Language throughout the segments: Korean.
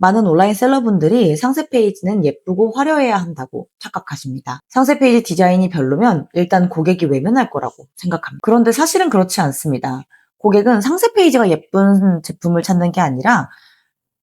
많은 온라인 셀러분들이 상세 페이지는 예쁘고 화려해야 한다고 착각하십니다. 상세 페이지 디자인이 별로면 일단 고객이 외면할 거라고 생각합니다. 그런데 사실은 그렇지 않습니다. 고객은 상세 페이지가 예쁜 제품을 찾는 게 아니라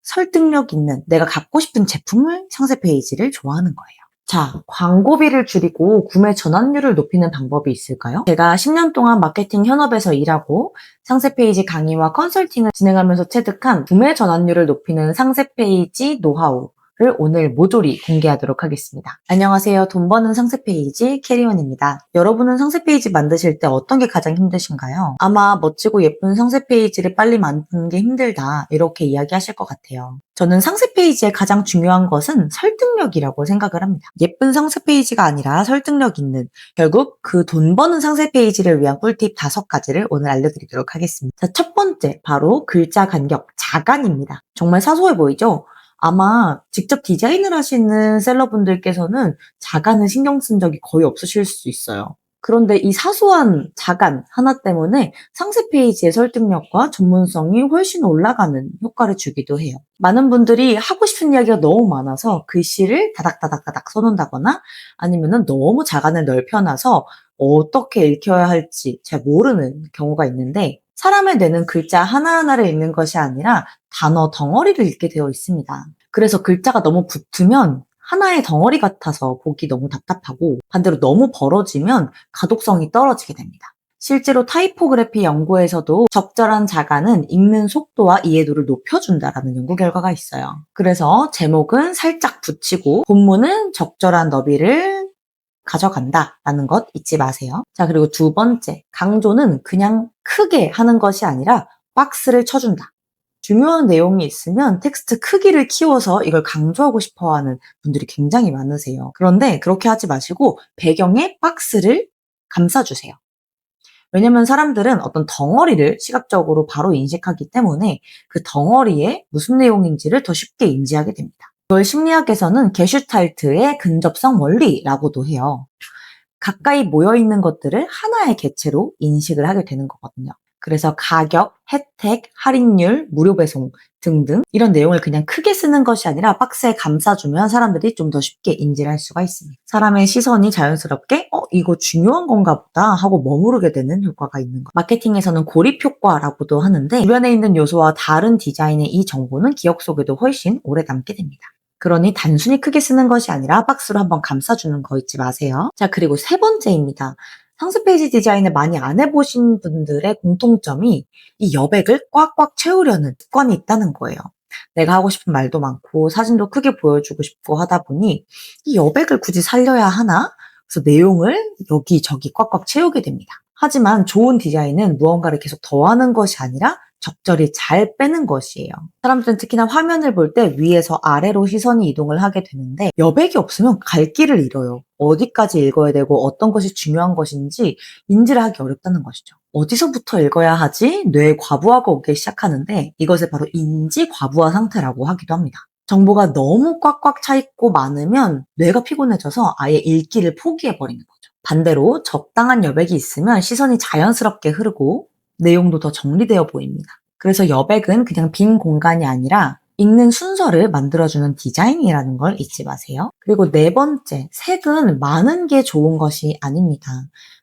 설득력 있는 내가 갖고 싶은 제품을 상세 페이지를 좋아하는 거예요. 자, 광고비를 줄이고 구매 전환율을 높이는 방법이 있을까요? 제가 10년 동안 마케팅 현업에서 일하고 상세 페이지 강의와 컨설팅을 진행하면서 체득한 구매 전환율을 높이는 상세 페이지 노하우를 오늘 모조리 공개하도록 하겠습니다. 안녕하세요. 돈 버는 상세 페이지 캐리원입니다. 여러분은 상세 페이지 만드실 때 어떤 게 가장 힘드신가요? 아마 멋지고 예쁜 상세 페이지를 빨리 만드는 게 힘들다 이렇게 이야기하실 것 같아요. 저는 상세 페이지의 가장 중요한 것은 설득력이라고 생각을 합니다. 예쁜 상세 페이지가 아니라 설득력 있는, 결국 그 돈 버는 상세 페이지를 위한 꿀팁 5가지를 오늘 알려드리도록 하겠습니다. 자, 첫 번째, 바로 글자 간격, 자간입니다. 정말 사소해 보이죠? 아마 직접 디자인을 하시는 셀러분들께서는 자간을 신경 쓴 적이 거의 없으실 수 있어요. 그런데 이 사소한 자간 하나 때문에 상세 페이지의 설득력과 전문성이 훨씬 올라가는 효과를 주기도 해요. 많은 분들이 하고 싶은 이야기가 너무 많아서 글씨를 다닥다닥다닥 써놓는다거나 아니면은 너무 자간을 넓혀놔서 어떻게 읽혀야 할지 잘 모르는 경우가 있는데, 사람의 뇌는 글자 하나하나를 읽는 것이 아니라 단어 덩어리를 읽게 되어 있습니다. 그래서 글자가 너무 붙으면 하나의 덩어리 같아서 보기 너무 답답하고, 반대로 너무 벌어지면 가독성이 떨어지게 됩니다. 실제로 타이포그래피 연구에서도 적절한 자간은 읽는 속도와 이해도를 높여준다라는 연구 결과가 있어요. 그래서 제목은 살짝 붙이고 본문은 적절한 너비를 가져간다라는 것 잊지 마세요. 자, 그리고 두 번째, 강조는 그냥 크게 하는 것이 아니라 박스를 쳐준다. 중요한 내용이 있으면 텍스트 크기를 키워서 이걸 강조하고 싶어 하는 분들이 굉장히 많으세요. 그런데 그렇게 하지 마시고 배경에 박스를 감싸주세요. 왜냐면 사람들은 어떤 덩어리를 시각적으로 바로 인식하기 때문에 그 덩어리에 무슨 내용인지를 더 쉽게 인지하게 됩니다. 이걸 심리학에서는 게슈탈트의 근접성 원리라고도 해요. 가까이 모여있는 것들을 하나의 개체로 인식을 하게 되는 거거든요. 그래서 가격, 혜택, 할인율, 무료 배송 등등 이런 내용을 그냥 크게 쓰는 것이 아니라 박스에 감싸주면 사람들이 좀 더 쉽게 인지를 할 수가 있습니다. 사람의 시선이 자연스럽게 이거 중요한 건가 보다 하고 머무르게 되는 효과가 있는 것. 마케팅에서는 고립 효과라고도 하는데, 주변에 있는 요소와 다른 디자인의 이 정보는 기억 속에도 훨씬 오래 남게 됩니다. 그러니 단순히 크게 쓰는 것이 아니라 박스로 한번 감싸주는 거 잊지 마세요. 자, 그리고 세 번째입니다. 상세 페이지 디자인을 많이 안 해보신 분들의 공통점이 이 여백을 꽉꽉 채우려는 습관이 있다는 거예요. 내가 하고 싶은 말도 많고 사진도 크게 보여주고 싶고 하다 보니 이 여백을 굳이 살려야 하나? 그래서 내용을 여기저기 꽉꽉 채우게 됩니다. 하지만 좋은 디자인은 무언가를 계속 더하는 것이 아니라 적절히 잘 빼는 것이에요. 사람들은 특히나 화면을 볼 때 위에서 아래로 시선이 이동을 하게 되는데 여백이 없으면 갈 길을 잃어요. 어디까지 읽어야 되고 어떤 것이 중요한 것인지 인지를 하기 어렵다는 것이죠. 어디서부터 읽어야 하지? 뇌에 과부하가 오기 시작하는데 이것을 바로 인지 과부하 상태라고 하기도 합니다. 정보가 너무 꽉꽉 차 있고 많으면 뇌가 피곤해져서 아예 읽기를 포기해버리는 거죠. 반대로 적당한 여백이 있으면 시선이 자연스럽게 흐르고 내용도 더 정리되어 보입니다. 그래서 여백은 그냥 빈 공간이 아니라 읽는 순서를 만들어주는 디자인이라는 걸 잊지 마세요. 그리고 네 번째, 색은 많은 게 좋은 것이 아닙니다.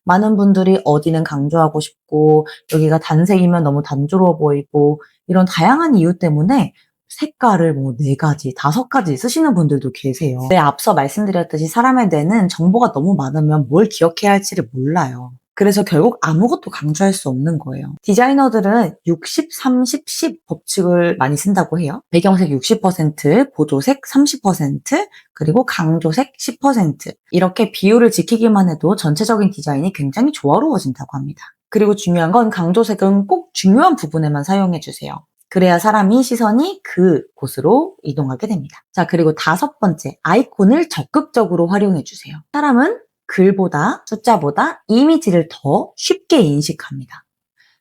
많은 분들이 어디는 강조하고 싶고 여기가 단색이면 너무 단조로워 보이고 이런 다양한 이유 때문에 색깔을 4가지, 5가지 쓰시는 분들도 계세요. 네, 앞서 말씀드렸듯이 사람의 뇌는 정보가 너무 많으면 뭘 기억해야 할지를 몰라요. 그래서 결국 아무것도 강조할 수 없는 거예요. 디자이너들은 60, 30, 10 법칙을 많이 쓴다고 해요. 배경색 60%, 보조색 30%, 그리고 강조색 10%. 이렇게 비율을 지키기만 해도 전체적인 디자인이 굉장히 조화로워진다고 합니다. 그리고 중요한 건 강조색은 꼭 중요한 부분에만 사용해주세요. 그래야 사람이 시선이 그 곳으로 이동하게 됩니다. 자, 그리고 5번째, 아이콘을 적극적으로 활용해주세요. 사람은 글보다 숫자보다 이미지를 더 쉽게 인식합니다.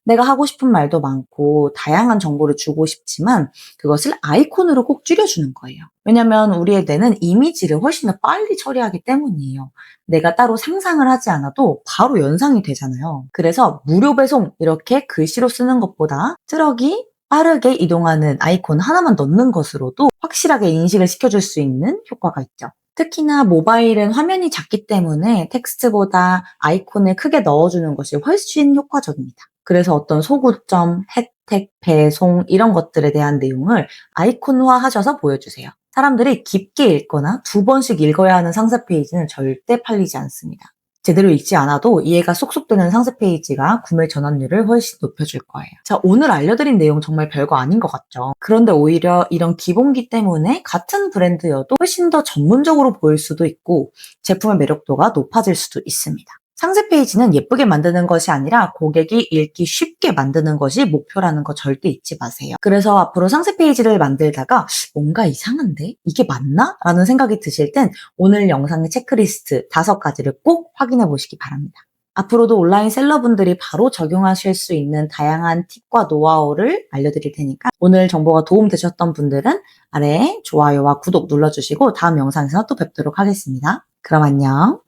내가 하고 싶은 말도 많고 다양한 정보를 주고 싶지만 그것을 아이콘으로 꼭 줄여주는 거예요. 왜냐면 우리의 뇌는 이미지를 훨씬 더 빨리 처리하기 때문이에요. 내가 따로 상상을 하지 않아도 바로 연상이 되잖아요. 그래서 무료 배송 이렇게 글씨로 쓰는 것보다 트럭이 빠르게 이동하는 아이콘 하나만 넣는 것으로도 확실하게 인식을 시켜줄 수 있는 효과가 있죠. 특히나 모바일은 화면이 작기 때문에 텍스트보다 아이콘을 크게 넣어주는 것이 훨씬 효과적입니다. 그래서 어떤 소구점, 혜택, 배송 이런 것들에 대한 내용을 아이콘화 하셔서 보여주세요. 사람들이 깊게 읽거나 2번씩 읽어야 하는 상세 페이지는 절대 팔리지 않습니다. 제대로 읽지 않아도 이해가 쏙쏙 되는 상세 페이지가 구매 전환율을 훨씬 높여줄 거예요. 자, 오늘 알려드린 내용 정말 별거 아닌 것 같죠? 그런데 오히려 이런 기본기 때문에 같은 브랜드여도 훨씬 더 전문적으로 보일 수도 있고 제품의 매력도가 높아질 수도 있습니다. 상세 페이지는 예쁘게 만드는 것이 아니라 고객이 읽기 쉽게 만드는 것이 목표라는 거 절대 잊지 마세요. 그래서 앞으로 상세 페이지를 만들다가 뭔가 이상한데? 이게 맞나? 라는 생각이 드실 땐 오늘 영상의 체크리스트 5가지를 꼭 확인해 보시기 바랍니다. 앞으로도 온라인 셀러분들이 바로 적용하실 수 있는 다양한 팁과 노하우를 알려드릴 테니까 오늘 정보가 도움되셨던 분들은 아래에 좋아요와 구독 눌러주시고 다음 영상에서 또 뵙도록 하겠습니다. 그럼 안녕.